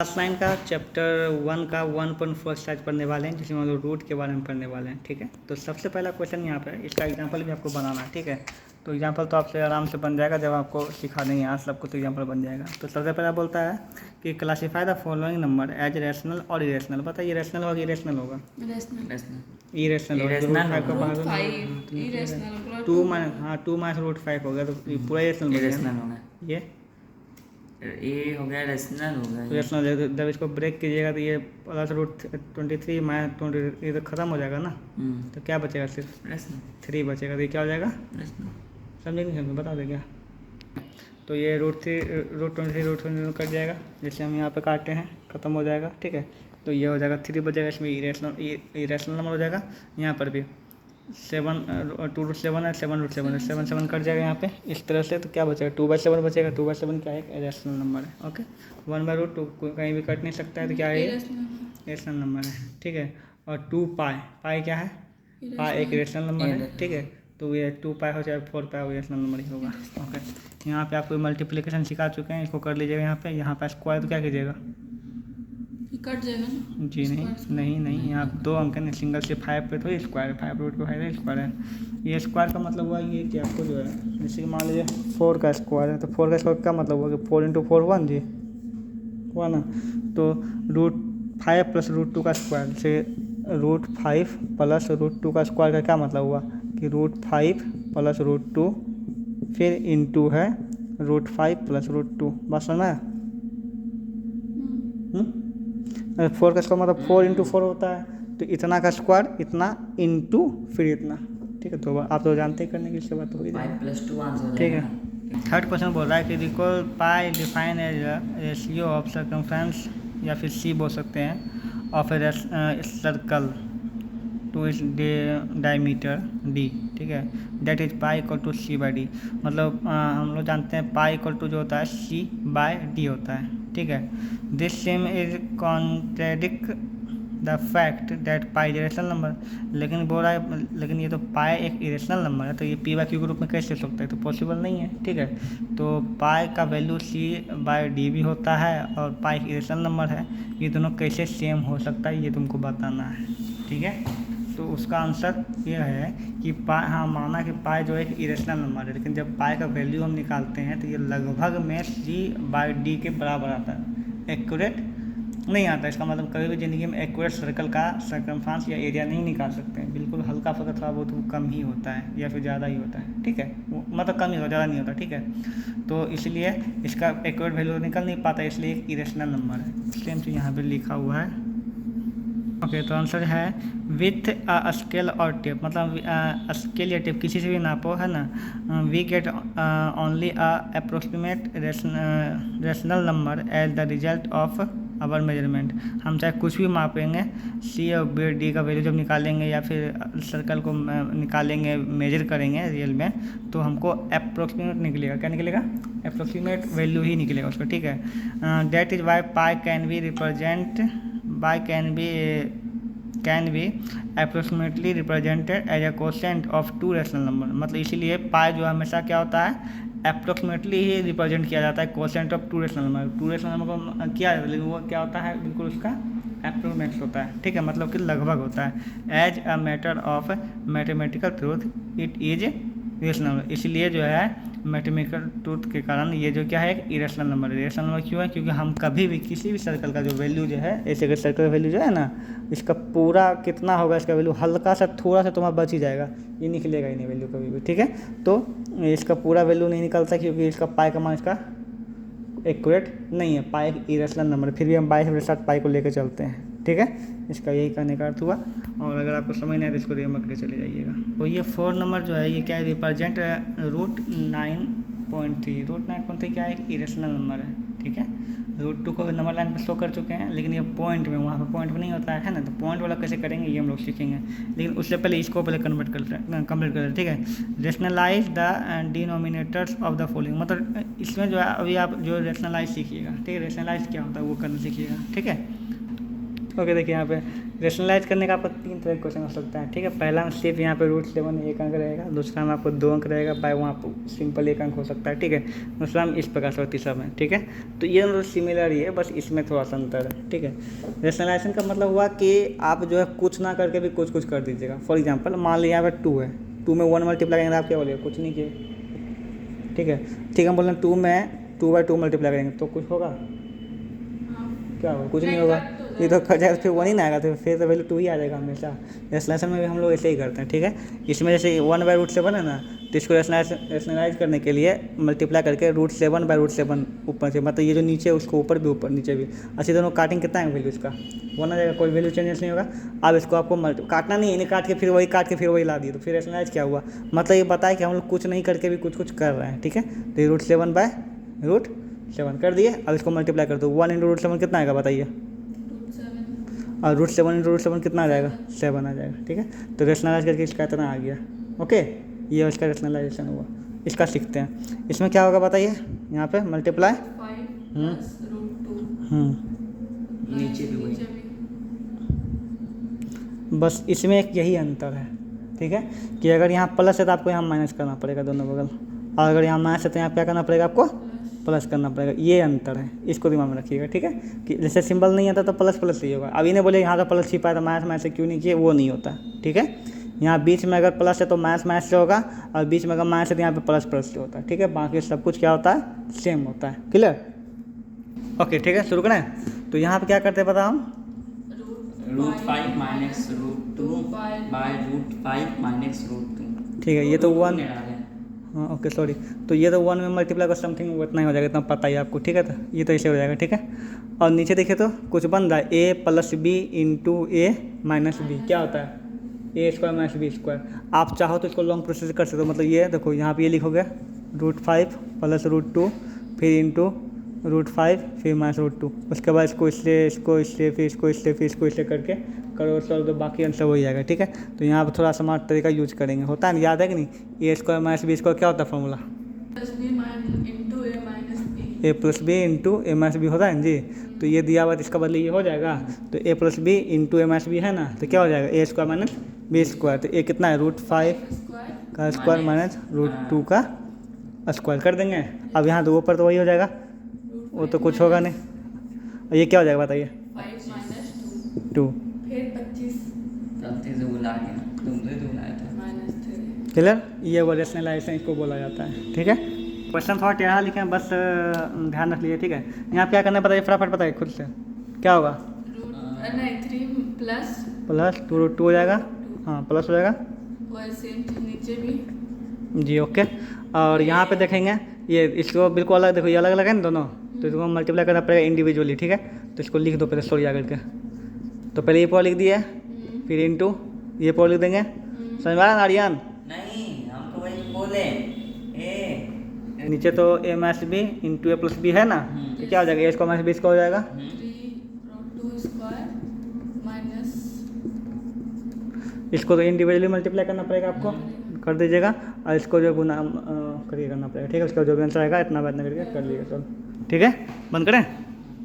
Class 9 का chapter 1 का 1.4 exercise पढ़ने वाले हैं, जिसमें हम लोग रूट के बारे में पढ़ने वाले हैं। ठीक है, तो सबसे पहला क्वेश्चन यहाँ पे इसका एग्जांपल भी आपको बनाना है। ठीक है, तो एग्जांपल तो आपसे आराम से बन जाएगा जब आपको सिखा देंगे आज सबको, तो एग्जांपल बन जाएगा। तो सबसे पहला बोलता है कि classify the following number as rational और इरेशनल। बताइए रैशनल होगा इरेशनल होगा? इरेशनल होगा। टू माइनस रूट 5 हो गया, तो पूरा इरेशनल ये हो गया रेशनल हो गया। रेशनल जब इसको ब्रेक कीजिएगा तो ये प्लस रूट 23 माइनस 20 ये तो खत्म हो जाएगा ना, तो क्या बचेगा? सिर्फ 3 बचेगा। तो ये क्या हो जाएगा? समझे नहीं? समझे बता दे क्या। तो ये रूट 23 कट जाएगा, जैसे हम यहाँ पे काटते हैं ख़त्म हो जाएगा। ठीक है, तो ये हो जाएगा 3 बचेगा, इसमें इरेशनल नंबर हो जाएगा। यहाँ पर भी 7 2 रूट 7 है, 7 रूट 7 है, 7 कट जाएगा यहाँ पे इस तरह से। तो क्या बचेगा? 2/7 बचेगा। 2/7 क्या है? एक इरेशनल नंबर है। ओके, 1/√2 कहीं भी कट नहीं सकता है, तो क्या है? इरेशनल नंबर है। ठीक है, और 2 पाई क्या है? पाई एक इरेशनल नंबर है। ठीक है, तो ये 2 पाई हो चाहे 4 पाई इरेशनल नंबर ही होगा। ओके, यहाँ पे आपको मल्टीप्लिकेशन सिखा चुके हैं, इसको कर लीजिएगा। यहाँ पे स्क्वायर तो क्या कीजिएगा? कट जाएगा ना जी नहीं, यहाँ 2 अंक है, सिंगल से 5 पे तो स्क्वायर 5√5 स्क्वायर है। ये स्क्वायर का मतलब हुआ ये कि आपको जो है, जैसे कि मान लीजिए 4 का स्क्वायर है, तो 4 का स्क्वायर का मतलब हुआ कि 4 × 4 1 जी हुआ ना। तो √5 + √2 का स्क्वायर से √5 + √2 का स्क्वायर का क्या मतलब हुआ कि √5 + √2 फिर इंटू है √5 + √2। बात समझ में? 4 का स्क्वायर मतलब 4 × 4 होता है, तो इतना का स्क्वायर इतना इंटू फिर इतना। ठीक है, तो आप तो जानते ही करने की इससे बात हो गई। 5+2 आंसर। ठीक है, थर्ड क्वेश्चन बोल रहा है कि recall pi define as ratio of circumference, या फिर सी बोल सकते हैं, of a circle to its diameter D. ठीक है, that is pi equal to C/D। मतलब हम लोग जानते हैं पाई इक्वल टू जो होता है C/D होता है। ठीक है, this same is contradict the fact that pi irrational number. लेकिन बोल रहा है, लेकिन ये तो पाई एक इरेशनल नंबर है, तो ये P/Q के रूप में कैसे हो सकता है? तो पॉसिबल नहीं है। ठीक है, तो पाई का वैल्यू C/D भी होता है और पाई इरेशनल नंबर है, ये दोनों कैसे सेम हो सकता है ये तुमको बताना है। ठीक है, तो उसका आंसर ये है कि हाँ माना कि पाई जो एक इरेशनल नंबर है, लेकिन जब पाई का वैल्यू हम निकालते हैं तो ये लगभग में C/D के बराबर आता है, एक्यूरेट नहीं आता। इसका मतलब कभी भी ज़िंदगी में एक्यूरेट सर्कल का सर्कमफ्रेंस या एरिया नहीं निकाल सकते हैं, बिल्कुल हल्का फुल्का थोड़ा बहुत कम ही होता है या फिर ज़्यादा ही होता है। ठीक है, मतलब कम ही होता, ज़्यादा नहीं होता। ठीक है, तो इसलिए इसका एक्यूरेट वैल्यू निकल नहीं पाता, इसलिए एक इरेशनल नंबर है। सेम चीज़ यहाँ पर लिखा हुआ है। ओके, तो आंसर है विथ अ स्केल और टेप। मतलब स्केल या टेप किसी से भी नापो, है ना, we get only approximate rational number as the result of our measurement. हम चाहे कुछ भी मापेंगे, C और D का वैल्यू जब निकालेंगे या फिर सर्कल को निकालेंगे, मेजर करेंगे रियल में, तो हमको अप्रोक्सीमेट निकलेगा। क्या निकलेगा? अप्रोक्सीमेट वैल्यू ही निकलेगा उसका। ठीक है, that is why pi can be represent by can be approximately represented as a quotient of two rational number। मतलब इसीलिए पाई जो हमेशा क्या होता है, अप्रोक्सीमेटली ही रिप्रेजेंट किया जाता है quotient of two rational number. Two rational number को किया जाता है, लेकिन वो क्या होता है, बिल्कुल उसका अप्रोक्सीमेट होता है। ठीक है, मतलब कि लगभग होता है। As a matter of mathematical truth it is rational. इसलिए जो है मैथमेटिकल ट्रूथ के कारण ये जो क्या है, एक इरेशनल नंबर है। इरेशनल नंबर क्यों है? क्योंकि हम कभी भी किसी भी सर्कल का जो वैल्यू जो है, ऐसे अगर सर्कल का वैल्यू जो है ना, इसका पूरा कितना होगा, इसका वैल्यू हल्का सा थोड़ा सा तुम्हारा बच ही जाएगा, ये निकलेगा ही नहीं वैल्यू कभी भी। ठीक है, तो इसका पूरा वैल्यू नहीं निकलता क्योंकि इसका पाई का मान इसका एक्यूरेट नहीं है। पाई एक इरेशनल नंबर है, फिर भी हम 22 के साथ पाई को लेकर चलते हैं। ठीक है, इसका यही कहने का अर्थ हुआ। और अगर आपको समझ नहीं आए तो इसको रिमेंबर करके चले जाइएगा। तो ये 4 नंबर जो है ये क्या है, रिप्रेजेंट √9.3। √9.3 क्या है, एक इरेशनल नंबर है। ठीक है, √2 को नंबर लाइन पर शो कर चुके हैं, लेकिन ये पॉइंट में, वहाँ पर पॉइंट में नहीं होता है ना, तो पॉइंट वाला कैसे करेंगे ये हम लोग सीखेंगे। लेकिन उससे पहले इसको पहले कंप्लीट कर लें। ठीक है, rationalise the denominators of the following. मतलब इसमें जो है अभी आप जो रेशनलाइज सीखिएगा। ठीक है, रेशनलाइज क्या होता है वो करना सीखिएगा। ठीक है, ओके, देखिए यहाँ पे रेशनलाइज करने का आपको 3 तरह का क्वेश्चन हो सकता है, ठीक है। पहला में सिर्फ यहाँ पे √7 1 अंक रहेगा, दूसरा में आपको 2 अंक रहेगा, बाय वहाँ पर सिंपल 1 अंक हो सकता है, ठीक है। दूसरा में इस प्रकार से, तीसरा में, ठीक है। तो ये मतलब सिमिलर ही है, बस इसमें थोड़ा सा अंतर है, ठीक है। रेशनलाइजेशन का मतलब हुआ कि आप जो है कुछ ना करके भी कुछ कर दीजिएगा। फॉर एग्जाम्पल मान लीजिए यहाँ पर 2 है, 2 में 1 मल्टीप्लाई करेंगे आप क्या बोलिए, कुछ नहीं किए, ठीक है। ठीक है, हम बोल रहे हैं 2 में 2/2 मल्टीप्लाई करेंगे तो कुछ होगा, क्या होगा, कुछ नहीं होगा, ये तो कट जाएगा, फिर 1 ही ना आएगा, तो फिर तो वैल्यू 2 ही आ जाएगा हमेशा। रेशनलाइजेशन में भी हम लोग ऐसे ही करते हैं, ठीक है। इसमें जैसे 1/√7 है ना, तो इसको रेशनलाइज करने के लिए मल्टीप्लाई करके √7/√7 ऊपर से, मतलब ये जो नीचे है उसको ऊपर भी ऊपर नीचे भी, अच्छी दोनों काटेंगे, कितना है वैल्यू इसका 1 आ जाएगा, कोई वैल्यू चेंजेस नहीं होगा। अब इसको आपको काटना नहीं है, इन्हें काट के फिर वही ला दिए, तो फिर रेशनलाइज क्या हुआ, मतलब ये बताया कि हम लोग कुछ नहीं करके भी कुछ कर रहे हैं, ठीक है। तो ये √7/√7 कर दिए। अब इसको मल्टीप्लाई कर दो, 1 × √7 कितना आएगा बताइए, और √7 × √7 कितना आ जाएगा, 7 आ जाएगा, ठीक है। तो रेशनलाइज करके इसका इतना आ गया, ओके। ये इसका रेशनलाइजेशन हुआ, इसका सीखते हैं। इसमें क्या होगा बताइए, यहाँ पे मल्टीप्लाई, नीचे भी वही, बस इसमें एक यही अंतर है, ठीक है, कि अगर यहाँ प्लस है तो आपको यहाँ माइनस करना पड़ेगा दोनों बगल, और अगर यहाँ माइनस है तो यहाँ क्या करना पड़ेगा आपको, प्लस करना पड़ेगा। ये अंतर है, इसको दिमाग में रखिएगा, ठीक है। कि जैसे सिंबल नहीं आता तो प्लस ही होगा। अब इन्हें बोले यहाँ तो प्लस छिपा है तो माइनस से क्यों नहीं किए, वो नहीं होता, ठीक है। यहाँ बीच में अगर प्लस है तो माइनस से होगा, और बीच में अगर माइनस है तो यहाँ पे प्लस से होता है, ठीक है। बाकी सब कुछ क्या होता है, सेम होता है, क्लियर, ओके, ठीक है। शुरू करें, तो यहाँ पे क्या करते हैं पता हम, √5 - √2 by √5 - √2, ठीक है। ये तो 1, हाँ ओके सॉरी, तो ये तो 1 में मल्टीप्लाई कर समथिंग उतना ही हो जाएगा, इतना पता ही आपको, ठीक है। तो ये तो ऐसे हो जाएगा, ठीक है। और नीचे देखिए तो कुछ बन रहा है, a + b × a - b, क्या होता है, a² - b²। आप चाहो तो इसको लॉन्ग प्रोसेस कर सकते हो, मतलब ये देखो यहाँ पे ये लिखोगे √5 + √2 फिर इंटू √5 फिर -√2, उसके बाद इसको इससे फिर इसको इससे करके करो सॉल्व, तो बाकी आंसर हो जाएगा, ठीक है। तो यहाँ पर थोड़ा स्मार्ट तरीका यूज करेंगे, होता है ना, याद है कि नहीं, a² - b² क्या होता है formula, a + b × a - b होता है ना जी। तो ये दिया हुआ इसका बदले ये हो जाएगा, तो a + b × a - b है ना, तो क्या हो जाएगा, a² - b²। तो ये कितना है, √5 का स्क्वायर -√2 का स्क्वायर कर देंगे। अब यहाँ तो ऊपर तो वही हो जाएगा, वो तो कुछ होगा नहीं। और ये क्या हो जाएगा बताइए, 5 - 2, फिर 25 गलती से बुला गया, तुम तो बुलाया था, -3, क्लियर। ये वो रेशनलाइजेशन इसको बोला जाता है, ठीक है। क्वेश्चन थोड़ा टेढ़ा लिखे हैं, बस ध्यान रख लीजिए, ठीक है। यहाँ क्या करना बताइए, फटाफट बताइए खुद से, क्या होगा, 3 प्लस प्लस 2√2 हो जाएगा, हाँ प्लस हो जाएगा, वैसे नीचे भी जी ओके। और यहाँ पे देखेंगे ये इसको बिल्कुल अलग, देखो ये अलग अलग है ना दोनों, तो इसको मल्टीप्लाई करना पड़ेगा इंडिविजुअली, ठीक है। तो इसको लिख दो पहले सॉरी आकर के, तो पहले ये पावर लिख दिया, फिर इंटू ये पावर लिख देंगे, समझ में आ रहा है आर्यन, नहीं हम तो वही बोले, नीचे तो a - b × a + b है ना, तो क्या हो जाएगा, a² - b² हो जाएगा, 3√2² माइनस, इसको तो इंडिविजुअली मल्टीप्लाई करना पड़ेगा आपको, कर दीजिएगा, और इसको जो गुना करिए करना पड़ेगा, ठीक है। उसका जो भी आंसर आएगा इतना बात करके कर लीजिएगा, ठीक है। बंद करें।